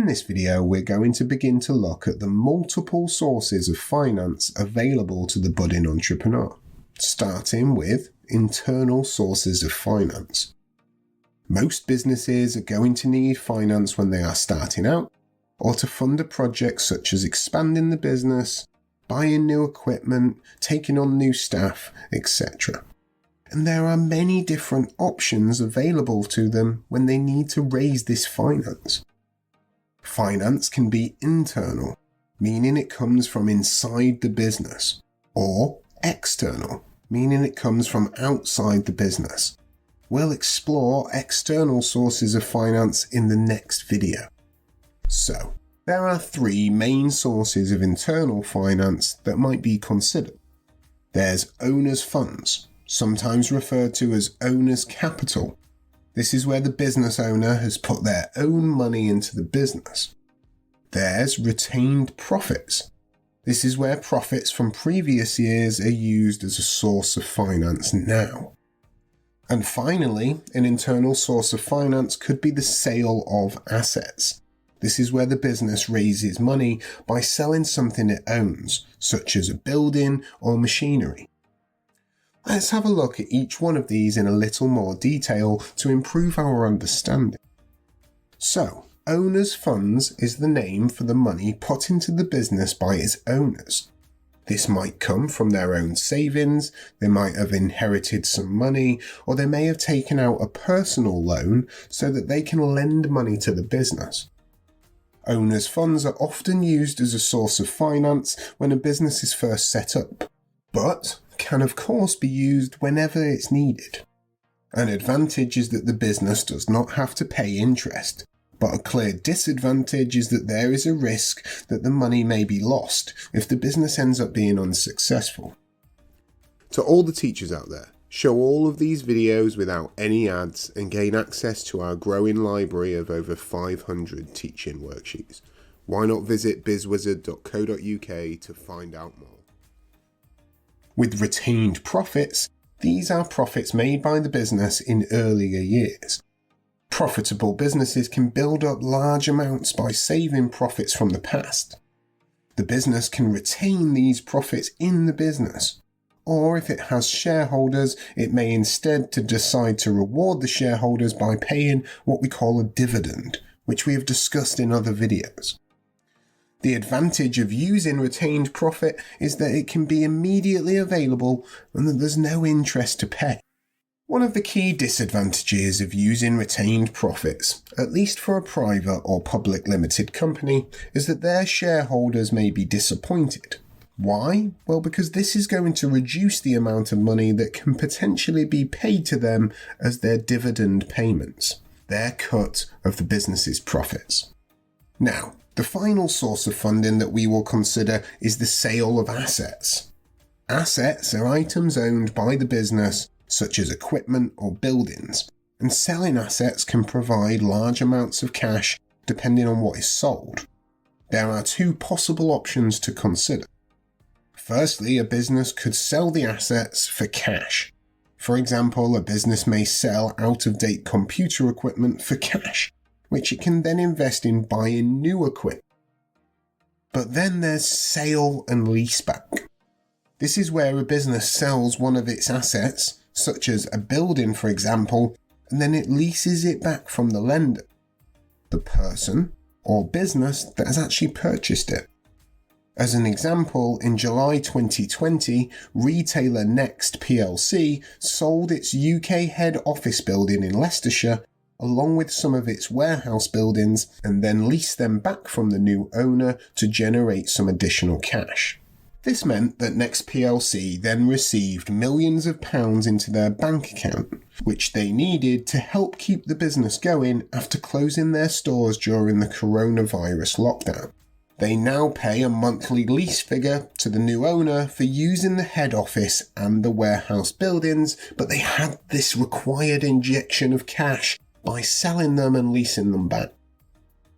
this video, we're going to begin to look at the multiple sources of finance available to the budding entrepreneur, starting with internal sources of finance. Most businesses are going to need finance when they are starting out, or to fund a project such as expanding the business, buying new equipment, taking on new staff, etc. And there are many different options available to them when they need to raise this finance. Finance can be internal, meaning it comes from inside the business, or external, meaning it comes from outside the business. We'll explore external sources of finance in the next video. So, there are three main sources of internal finance that might be considered. There's owner's funds, sometimes referred to as owner's capital. This is where the business owner has put their own money into the business. There's retained profits. This is where profits from previous years are used as a source of finance now. And finally, an internal source of finance could be the sale of assets. This is where the business raises money by selling something it owns, such as a building or machinery. Let's have a look at each one of these in a little more detail to improve our understanding. So, owner's funds is the name for the money put into the business by its owners. This might come from their own savings, they might have inherited some money, or they may have taken out a personal loan so that they can lend money to the business. Owner's funds are often used as a source of finance when a business is first set up, but can of course be used whenever it's needed. An advantage is that the business does not have to pay interest, but a clear disadvantage is that there is a risk that the money may be lost if the business ends up being unsuccessful. To all the teachers out there, show all of these videos without any ads and gain access to our growing library of over 500 teaching worksheets. Why not visit bizwizard.co.uk to find out more? With retained profits, these are profits made by the business in earlier years. Profitable businesses can build up large amounts by saving profits from the past. The business can retain these profits in the business, or if it has shareholders, it may instead decide to reward the shareholders by paying what we call a dividend, which we have discussed in other videos. The advantage of using retained profit is that it can be immediately available and that there's no interest to pay. One of the key disadvantages of using retained profits, at least for a private or public limited company, is that their shareholders may be disappointed. Why? Well, because this is going to reduce the amount of money that can potentially be paid to them as their dividend payments, their cut of the business's profits. Now, the final source of funding that we will consider is the sale of assets. Assets are items owned by the business, such as equipment or buildings, and selling assets can provide large amounts of cash depending on what is sold. There are two possible options to consider. Firstly, a business could sell the assets for cash. For example, a business may sell out-of-date computer equipment for cash, which it can then invest in buying new equipment. But then there's sale and leaseback. This is where a business sells one of its assets, such as a building for example, and then it leases it back from the lender, the person or business that has actually purchased it. As an example, in July 2020, retailer Next plc sold its UK head office building in Leicestershire along with some of its warehouse buildings and then leased them back from the new owner to generate some additional cash. This meant that Next plc then received millions of pounds into their bank account, which they needed to help keep the business going after closing their stores during the coronavirus lockdown. They now pay a monthly lease figure to the new owner for using the head office and the warehouse buildings, but they had this required injection of cash by selling them and leasing them back.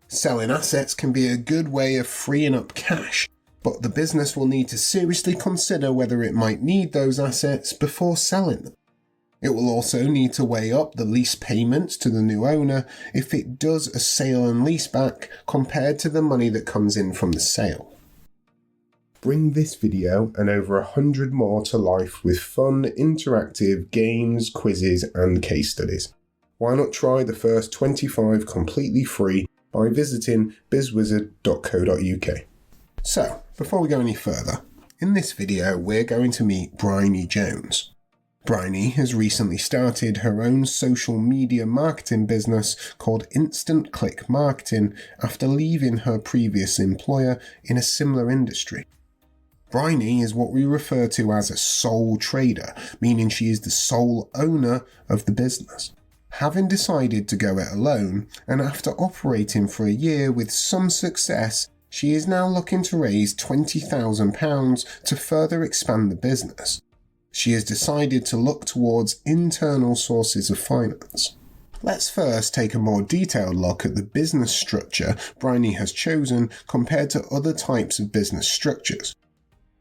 Selling assets can be a good way of freeing up cash, but the business will need to seriously consider whether it might need those assets before selling them. It will also need to weigh up the lease payments to the new owner if it does a sale and leaseback compared to the money that comes in from the sale. Bring this video and over 100 more to life with fun, interactive games, quizzes and case studies. Why not try the first 25 completely free by visiting bizwizard.co.uk. So, before we go any further, in this video we're going to meet Bryony Jones. Bryony has recently started her own social media marketing business called Instant Click Marketing after leaving her previous employer in a similar industry. Bryony is what we refer to as a sole trader, meaning she is the sole owner of the business. Having decided to go it alone, and after operating for a year with some success, she is now looking to raise £20,000 to further expand the business. She has decided to look towards internal sources of finance. Let's first take a more detailed look at the business structure Bryony has chosen compared to other types of business structures.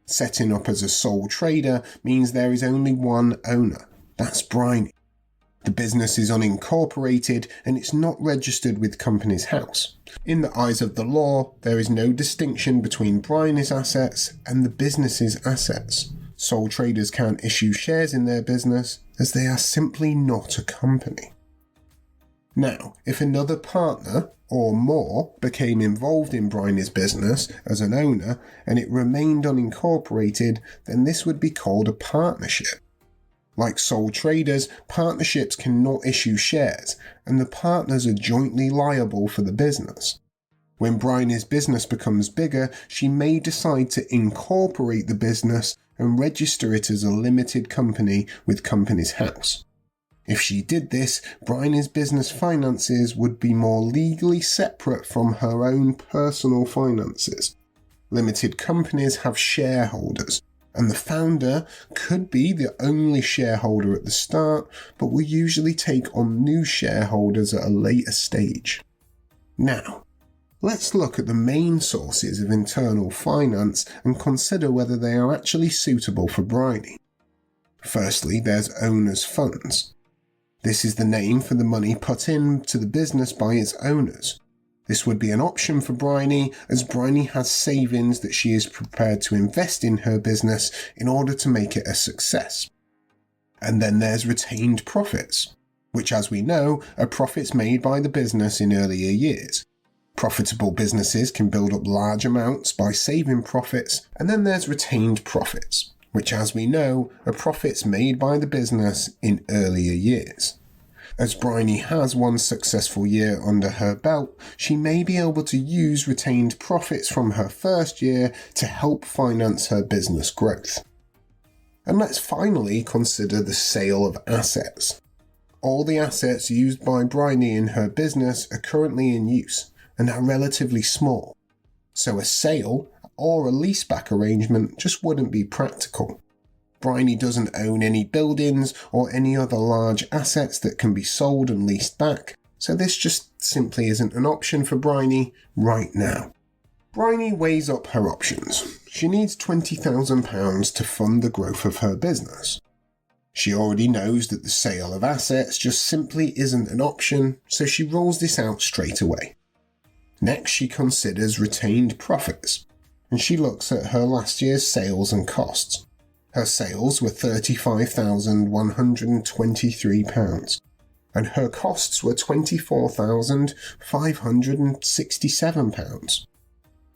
Setting up as a sole trader means there is only one owner. That's Bryony. The business is unincorporated and it's not registered with Companies House. In the eyes of the law, there is no distinction between Bryony's assets and the business's assets. Sole traders can't issue shares in their business as they are simply not a company. Now, if another partner or more became involved in Bryony's business as an owner and it remained unincorporated, then this would be called a partnership. Like sole traders, partnerships cannot issue shares, and the partners are jointly liable for the business. When Bryony's business becomes bigger, she may decide to incorporate the business and register it as a limited company with Companies House. If she did this, Bryony's business finances would be more legally separate from her own personal finances. Limited companies have shareholders, and the founder could be the only shareholder at the start, but will usually take on new shareholders at a later stage. Now, let's look at the main sources of internal finance and consider whether they are actually suitable for Bryony. Firstly, there's owners' funds. This is the name for the money put into the business by its owners. This would be an option for Bryony, as Bryony has savings that she is prepared to invest in her business in order to make it a success. And then there's retained profits, which, as we know, are profits made by the business in earlier years. Profitable businesses can build up large amounts by saving profits, and then there's retained profits, which, as we know, are profits made by the business in earlier years. As Bryony has one successful year under her belt, she may be able to use retained profits from her first year to help finance her business growth. And let's finally consider the sale of assets. All the assets used by Bryony in her business are currently in use and are relatively small, so a sale or a leaseback arrangement just wouldn't be practical. Bryony doesn't own any buildings or any other large assets that can be sold and leased back, so this just simply isn't an option for Bryony right now. Bryony weighs up her options. She needs £20,000 to fund the growth of her business. She already knows that the sale of assets just simply isn't an option, so she rules this out straight away. Next, she considers retained profits, and she looks at her last year's sales and costs. Her sales were £35,123, and her costs were £24,567.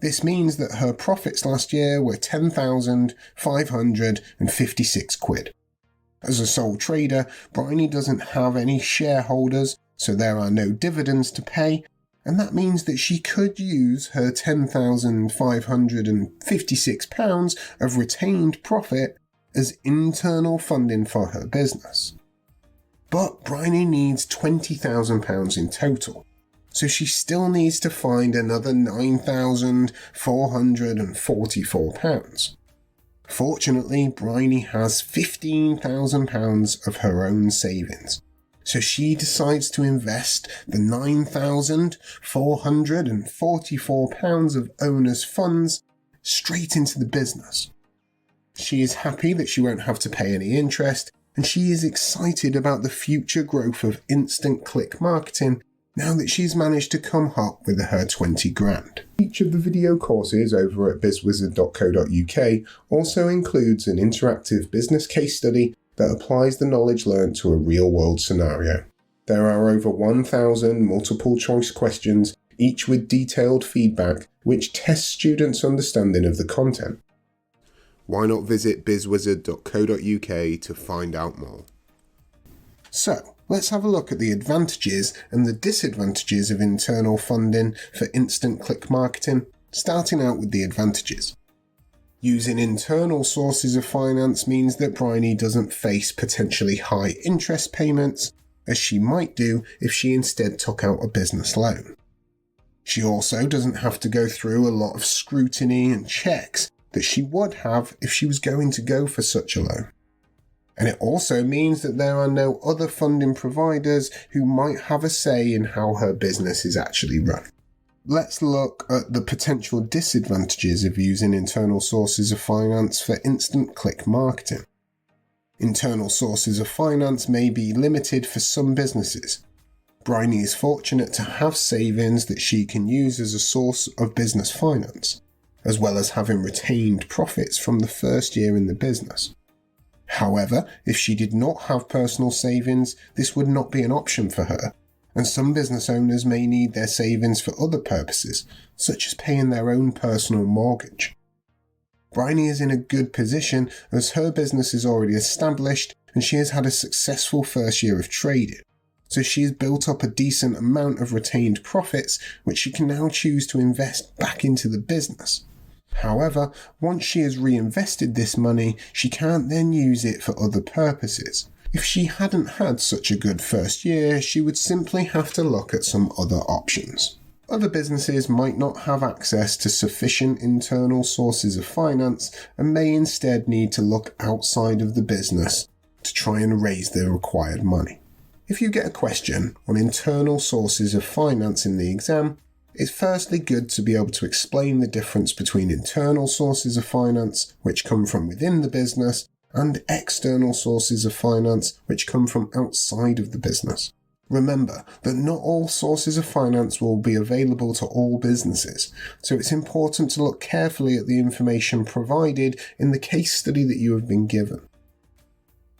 This means that her profits last year were £10,556. As a sole trader, Bryony doesn't have any shareholders, so there are no dividends to pay, and that means that she could use her £10,556 of retained profit as internal funding for her business. But Bryony needs £20,000 in total, so she still needs to find another £9,444. Fortunately, Bryony has £15,000 of her own savings, so she decides to invest the £9,444 of owners' funds straight into the business. She is happy that she won't have to pay any interest, and she is excited about the future growth of instant click marketing now that she's managed to come up with her 20 grand. Each of the video courses over at bizwizard.co.uk also includes an interactive business case study that applies the knowledge learnt to a real-world scenario. There are over 1,000 multiple choice questions, each with detailed feedback, which tests students' understanding of the content. Why not visit bizwizard.co.uk to find out more? So, let's have a look at the advantages and the disadvantages of internal funding for instant click marketing, starting out with the advantages. Using internal sources of finance means that Bryony doesn't face potentially high interest payments, as she might do if she instead took out a business loan. She also doesn't have to go through a lot of scrutiny and checks that she would have if she was going to go for such a loan. And it also means that there are no other funding providers who might have a say in how her business is actually run. Let's look at the potential disadvantages of using internal sources of finance for instant click marketing. Internal sources of finance may be limited for some businesses. Bryony is fortunate to have savings that she can use as a source of business finance, as well as having retained profits from the first year in the business. However, if she did not have personal savings, this would not be an option for her, and some business owners may need their savings for other purposes, such as paying their own personal mortgage. Bryony is in a good position as her business is already established and she has had a successful first year of trading, so she has built up a decent amount of retained profits which she can now choose to invest back into the business. However, once she has reinvested this money, she can't then use it for other purposes. If she hadn't had such a good first year, she would simply have to look at some other options. Other businesses might not have access to sufficient internal sources of finance and may instead need to look outside of the business to try and raise the required money. If you get a question on internal sources of finance in the exam, it's firstly good to be able to explain the difference between internal sources of finance, which come from within the business, and external sources of finance, which come from outside of the business. Remember that not all sources of finance will be available to all businesses, so it's important to look carefully at the information provided in the case study that you have been given.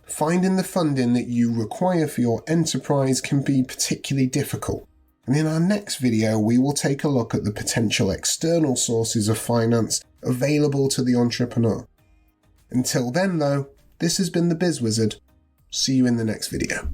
Finding the funding that you require for your enterprise can be particularly difficult, and in our next video we will take a look at the potential external sources of finance available to the entrepreneur. Until then though, this has been the BizWizard. See you in the next video.